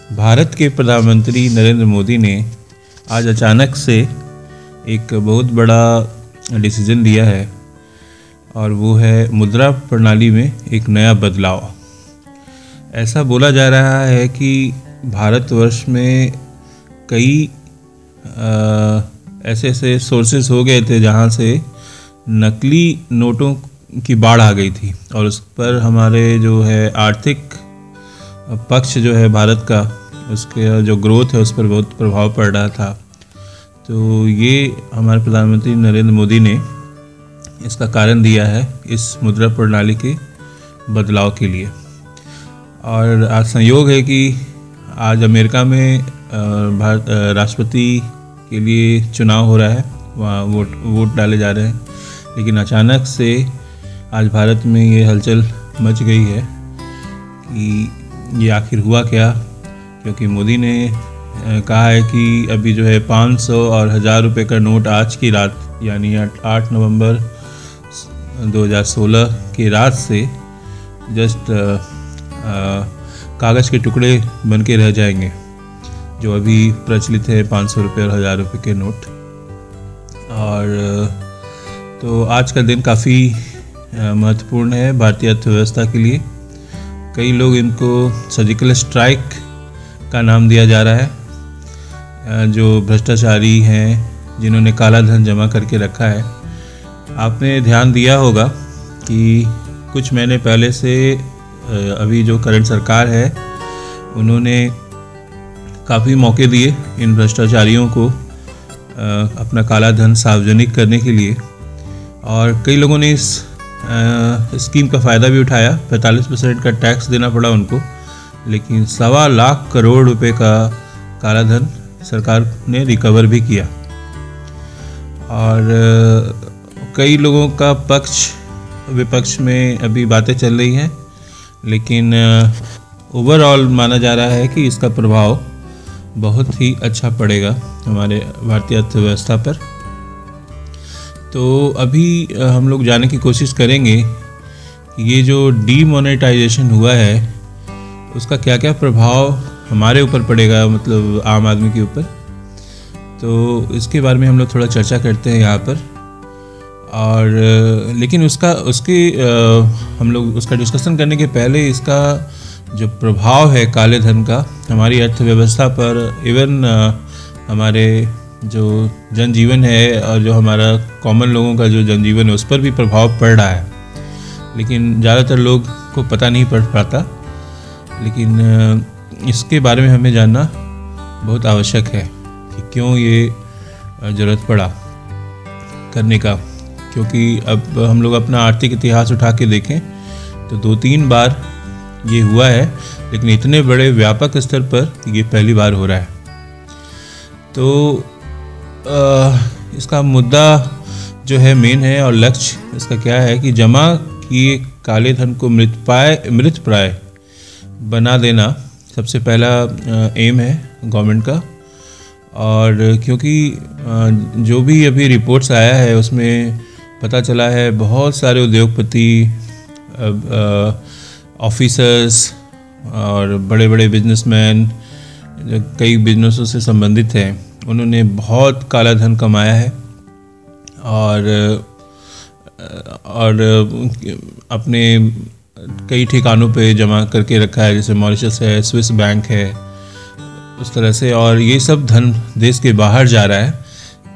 भारत के प्रधानमंत्री नरेंद्र मोदी ने आज अचानक से एक बहुत बड़ा डिसीजन लिया है और वो है मुद्रा प्रणाली में एक नया बदलाव। ऐसा बोला जा रहा है कि भारतवर्ष में कई ऐसे सोर्सेस हो गए थे जहाँ से नकली नोटों की बाढ़ आ गई थी और उस पर हमारे जो है आर्थिक पक्ष जो है भारत का, उसके जो ग्रोथ है उस पर बहुत प्रभाव पड़ रहा था। तो ये हमारे प्रधानमंत्री नरेंद्र मोदी ने इसका कारण दिया है इस मुद्रा प्रणाली के बदलाव के लिए। और आज संयोग है कि आज अमेरिका में भारत राष्ट्रपति के लिए चुनाव हो रहा है, वहाँ वोट डाले जा रहे हैं। लेकिन अचानक से आज भारत में ये हलचल मच गई है कि ये आखिर हुआ क्या, क्योंकि मोदी ने कहा है कि अभी जो है 500 और 1000 रुपये का नोट आज की रात यानी 8 नवंबर 2016 की रात से जस्ट कागज़ के टुकड़े बन के रह जाएंगे, जो अभी प्रचलित है 500 रुपये और 1000 रुपये के नोट। और तो आज का दिन काफ़ी महत्वपूर्ण है भारतीय अर्थव्यवस्था के लिए। कई लोग इनको सर्जिकल स्ट्राइक का नाम दिया जा रहा है। जो भ्रष्टाचारी हैं, जिन्होंने काला धन जमा करके रखा है, आपने ध्यान दिया होगा कि कुछ महीने पहले से अभी जो करंट सरकार है उन्होंने काफ़ी मौके दिए इन भ्रष्टाचारियों को अपना काला धन सार्वजनिक करने के लिए, और कई लोगों ने इस स्कीम का फ़ायदा भी उठाया। 45% का टैक्स देना पड़ा उनको, लेकिन 1.25 लाख करोड़ रुपए का काला धन सरकार ने रिकवर भी किया। और कई लोगों का पक्ष विपक्ष में अभी बातें चल रही हैं, लेकिन ओवरऑल माना जा रहा है कि इसका प्रभाव बहुत ही अच्छा पड़ेगा हमारे भारतीय अर्थव्यवस्था पर। तो अभी हम लोग जानने की कोशिश करेंगे कि ये जो डीमोनेटाइजेशन हुआ है उसका क्या क्या प्रभाव हमारे ऊपर पड़ेगा, मतलब आम आदमी के ऊपर। तो इसके बारे में हम लोग थोड़ा चर्चा करते हैं यहाँ पर। और लेकिन हम लोग उसका डिस्कशन करने के पहले इसका जो प्रभाव है काले धन का हमारी अर्थव्यवस्था पर, इवन हमारे जो जनजीवन है और जो हमारा कॉमन लोगों का जो जनजीवन है उस पर भी प्रभाव पड़ रहा है, लेकिन ज़्यादातर लोग को पता नहीं पड़ पाता। लेकिन इसके बारे में हमें जानना बहुत आवश्यक है कि क्यों ये ज़रूरत पड़ा करने का। क्योंकि अब हम लोग अपना आर्थिक इतिहास उठा के देखें तो 2-3 बार ये हुआ है, लेकिन इतने बड़े व्यापक स्तर पर ये पहली बार हो रहा है। तो इसका मुद्दा जो है मेन है और लक्ष्य इसका क्या है कि जमा किए काले धन को मृत प्राय बना देना सबसे पहला एम है गवर्नमेंट का। और क्योंकि जो भी अभी रिपोर्ट्स आया है उसमें पता चला है बहुत सारे उद्योगपति, ऑफिसर्स और बड़े बड़े बिजनेसमैन जो कई बिजनेसों से संबंधित हैं, उन्होंने बहुत काला धन कमाया है और अपने कई ठिकानों पे जमा करके रखा है, जैसे मॉरिशस है, स्विस बैंक है, उस तरह से। और ये सब धन देश के बाहर जा रहा है।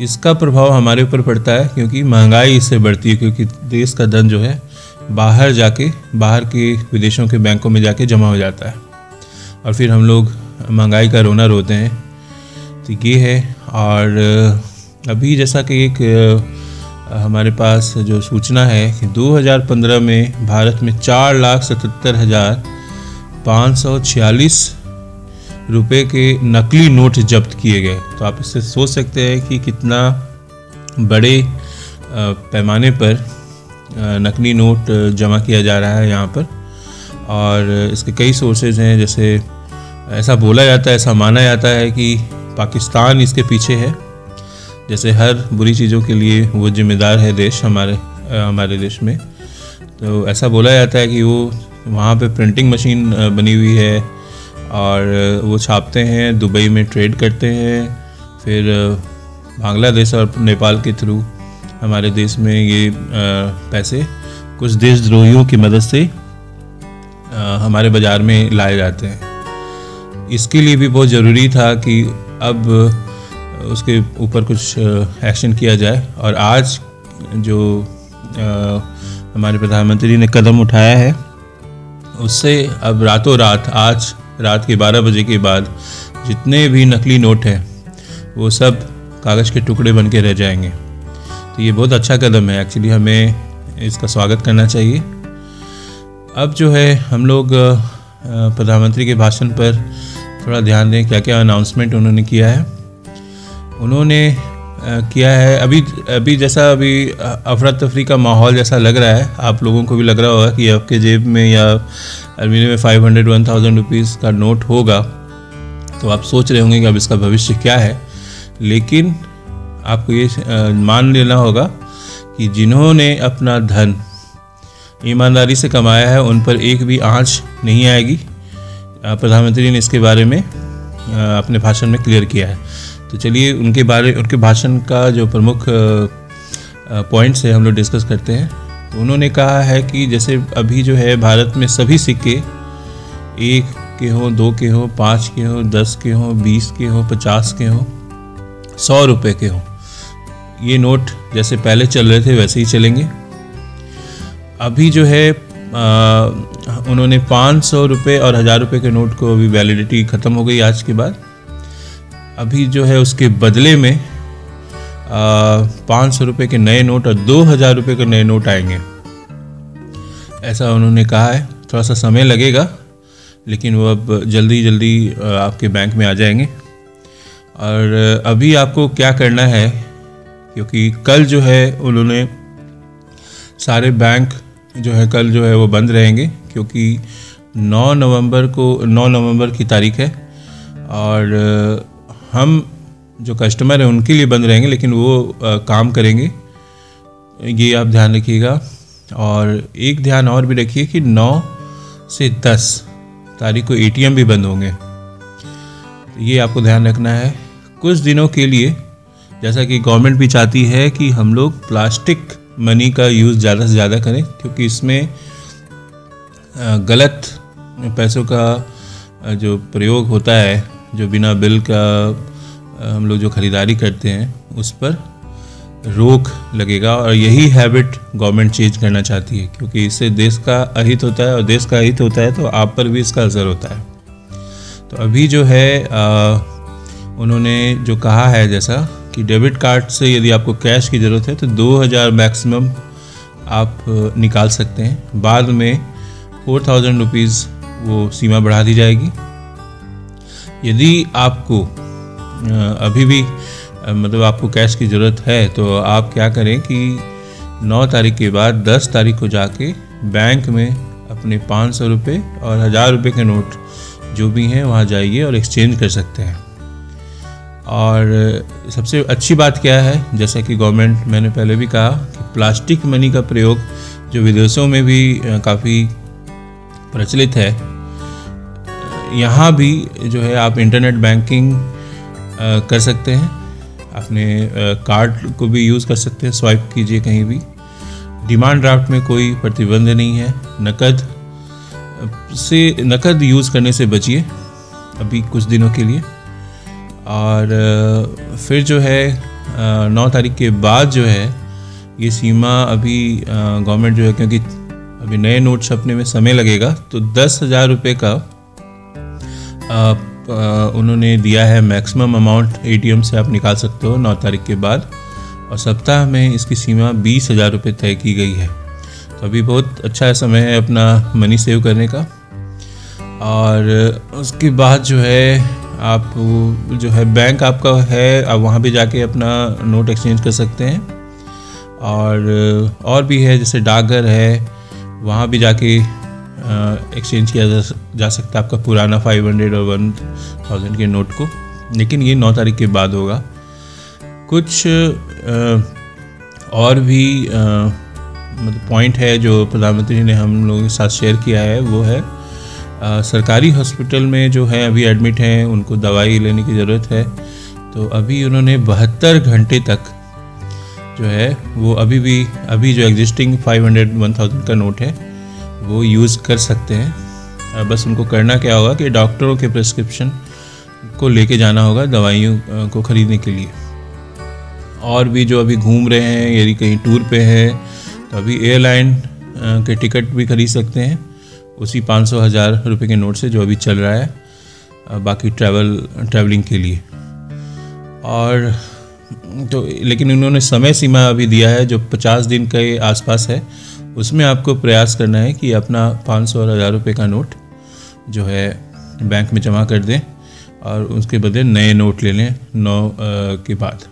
इसका प्रभाव हमारे ऊपर पड़ता है क्योंकि महंगाई इससे बढ़ती है, क्योंकि देश का धन जो है बाहर के विदेशों के बैंकों में जाके जमा हो जाता है और फिर हम लोग महंगाई का रोना रोते हैं। तो ये है। और अभी जैसा कि एक हमारे पास जो सूचना है कि 2015 में भारत में 4,77,546 रुपये के नकली नोट जब्त किए गए। तो आप इससे सोच सकते हैं कि कितना बड़े पैमाने पर नकली नोट जमा किया जा रहा है यहाँ पर। और इसके कई सोर्सेज हैं, जैसे ऐसा बोला जाता है, ऐसा माना जाता है कि पाकिस्तान इसके पीछे है। जैसे हर बुरी चीज़ों के लिए वो जिम्मेदार है देश, हमारे देश में। तो ऐसा बोला जाता है कि वो वहाँ पे प्रिंटिंग मशीन बनी हुई है और वो छापते हैं, दुबई में ट्रेड करते हैं, फिर बांग्लादेश और नेपाल के थ्रू हमारे देश में ये पैसे कुछ देशद्रोहियों की मदद से हमारे बाज़ार में लाए जाते हैं। इसके लिए भी बहुत ज़रूरी था कि अब उसके ऊपर कुछ एक्शन किया जाए, और आज जो हमारे प्रधानमंत्री ने कदम उठाया है उससे अब रातों रात, आज रात के 12 बजे के बाद जितने भी नकली नोट हैं वो सब कागज़ के टुकड़े बन के रह जाएंगे। तो ये बहुत अच्छा कदम है, एक्चुअली हमें इसका स्वागत करना चाहिए। अब जो है हम लोग प्रधानमंत्री के भाषण पर थोड़ा ध्यान दें, क्या क्या अनाउंसमेंट उन्होंने किया है। उन्होंने किया है अभी जैसा अभी अफरा तफरी का माहौल जैसा लग रहा है, आप लोगों को भी लग रहा होगा कि आपके जेब में या अलमीरे में 500-1000 रुपीज़ का नोट होगा, तो आप सोच रहे होंगे कि अब इसका भविष्य क्या है। लेकिन आपको ये मान लेना होगा कि जिन्होंने अपना धन ईमानदारी से कमाया है उन पर एक भी आंच नहीं आएगी। प्रधानमंत्री ने इसके बारे में अपने भाषण में क्लियर किया है। तो चलिए उनके भाषण का जो प्रमुख पॉइंट्स है हम लोग डिस्कस करते हैं। तो उन्होंने कहा है कि जैसे अभी जो है भारत में सभी सिक्के 1 के हों, 2 के हों, 5 के हों, 10 के हों, 20 के हों, 50 के हों, 100 रुपये के हों, ये नोट जैसे पहले चल रहे थे वैसे ही चलेंगे। अभी जो है उन्होंने 500 रुपये और 1000 रुपये के नोट को अभी वैलिडिटी ख़त्म हो गई आज के बाद। अभी जो है उसके बदले में 500 रुपये के नए नोट और 2000 रुपये के नए नोट आएंगे, ऐसा उन्होंने कहा है। थोड़ा सा समय लगेगा लेकिन वो अब जल्दी आपके बैंक में आ जाएंगे। और अभी आपको क्या करना है, क्योंकि कल जो है उन्होंने सारे बैंक जो है कल जो है वो बंद रहेंगे, क्योंकि 9 नवंबर की तारीख है और हम जो कस्टमर हैं उनके लिए बंद रहेंगे, लेकिन वो काम करेंगे, ये आप ध्यान रखिएगा। और एक ध्यान और भी रखिए कि 9 से 10 तारीख को एटीएम भी बंद होंगे, तो ये आपको ध्यान रखना है। कुछ दिनों के लिए, जैसा कि गवर्नमेंट भी चाहती है कि हम लोग प्लास्टिक मनी का यूज़ ज़्यादा से ज़्यादा करें, क्योंकि इसमें गलत पैसों का जो प्रयोग होता है, जो बिना बिल का हम लोग जो ख़रीदारी करते हैं उस पर रोक लगेगा। और यही हैबिट गवर्नमेंट चेंज करना चाहती है, क्योंकि इससे देश का अहित होता है, और देश का अहित होता है तो आप पर भी इसका असर होता है। तो अभी जो है उन्होंने जो कहा है, जैसा कि डेबिट कार्ड से यदि आपको कैश की ज़रूरत है तो 2000 मैक्सिमम आप निकाल सकते हैं। बाद में 4000 रुपीज़ वो सीमा बढ़ा दी जाएगी। यदि आपको अभी भी मतलब आपको कैश की ज़रूरत है तो आप क्या करें कि 9 तारीख के बाद 10 तारीख को जाके बैंक में अपने 500 रुपये और 1000 रुपये के नोट जो भी हैं वहाँ जाइए और एक्सचेंज कर सकते हैं। और सबसे अच्छी बात क्या है, जैसा कि गवर्नमेंट, मैंने पहले भी कहा कि प्लास्टिक मनी का प्रयोग जो विदेशों में भी काफ़ी प्रचलित है, यहाँ भी जो है आप इंटरनेट बैंकिंग कर सकते हैं, अपने कार्ड को भी यूज़ कर सकते हैं, स्वाइप कीजिए कहीं भी। डिमांड ड्राफ्ट में कोई प्रतिबंध नहीं है। नकद यूज़ करने से बचिए अभी कुछ दिनों के लिए। और फिर जो है 9 तारीख के बाद जो है ये सीमा अभी गवर्नमेंट जो है, क्योंकि अभी नए नोट छपने में समय लगेगा, तो 10,000 रुपये का उन्होंने दिया है मैक्सिमम अमाउंट एटीएम से आप निकाल सकते हो 9 तारीख के बाद। और सप्ताह में इसकी सीमा 20,000 रुपये तय की गई है। तो अभी बहुत अच्छा समय है अपना मनी सेव करने का। और उसके बाद जो है आप जो है बैंक आपका है, आप वहाँ भी जाके अपना नोट एक्सचेंज कर सकते हैं। और भी है, जैसे डाकघर है, वहाँ भी जाके एक्सचेंज किया जा सकता है आपका पुराना 500 और 1000 के नोट को। लेकिन ये 9 तारीख के बाद होगा। कुछ और भी मतलब पॉइंट है जो प्रधानमंत्री ने हम लोगों के साथ शेयर किया है, वो है सरकारी हॉस्पिटल में जो है अभी एडमिट हैं, उनको दवाई लेने की ज़रूरत है। तो अभी उन्होंने 72 घंटे तक जो है वो अभी जो एग्जिस्टिंग 500-1000 का नोट है वो यूज़ कर सकते हैं। बस उनको करना क्या होगा कि डॉक्टरों के प्रिस्क्रिप्शन को लेके जाना होगा दवाइयों को ख़रीदने के लिए। और भी जो अभी घूम रहे हैं, यदि कहीं टूर पे हैं, तो अभी एयरलाइन के टिकट भी खरीद सकते हैं उसी 500-1000 रुपये के नोट से जो अभी चल रहा है बाकी ट्रैवलिंग के लिए। और तो लेकिन उन्होंने समय सीमा अभी दिया है जो 50 दिन के आसपास है, उसमें आपको प्रयास करना है कि अपना 500 और 1000 रुपये का नोट जो है बैंक में जमा कर दें और उसके बदले नए नोट ले लें 9 के बाद।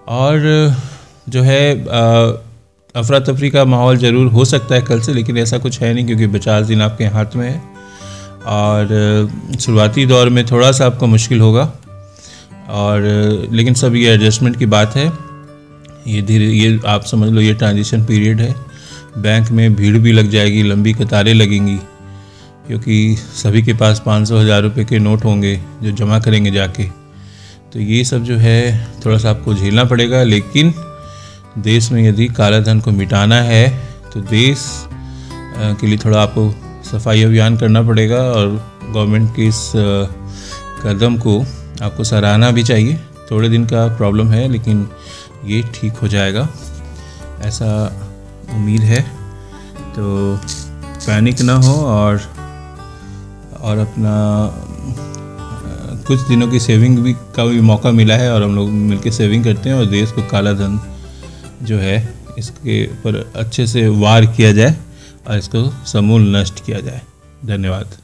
और जो है अफरा तफरी का माहौल ज़रूर हो सकता है कल से, लेकिन ऐसा कुछ है नहीं क्योंकि 50 दिन आपके हाथ में है। और शुरुआती दौर में थोड़ा सा आपको मुश्किल होगा, और लेकिन सब ये एडजस्टमेंट की बात है। ये आप समझ लो ये ट्रांजिशन पीरियड है। बैंक में भीड़ भी लग जाएगी, लंबी कतारें लगेंगी, क्योंकि सभी के पास 500-1000 रुपये के नोट होंगे जो जमा करेंगे जाके। तो ये सब जो है थोड़ा सा आपको झेलना पड़ेगा। लेकिन देश में यदि काला धन को मिटाना है तो देश के लिए थोड़ा आपको सफाई अभियान करना पड़ेगा, और गवर्नमेंट के इस कदम को आपको सराहना भी चाहिए। थोड़े दिन का प्रॉब्लम है लेकिन ये ठीक हो जाएगा, ऐसा उम्मीद है। तो पैनिक ना हो, और अपना कुछ दिनों की सेविंग भी का भी मौका मिला है, और हम लोग मिलकर सेविंग करते हैं और देश को काला धन जो है इसके ऊपर अच्छे से वार किया जाए और इसको समूल नष्ट किया जाए। धन्यवाद।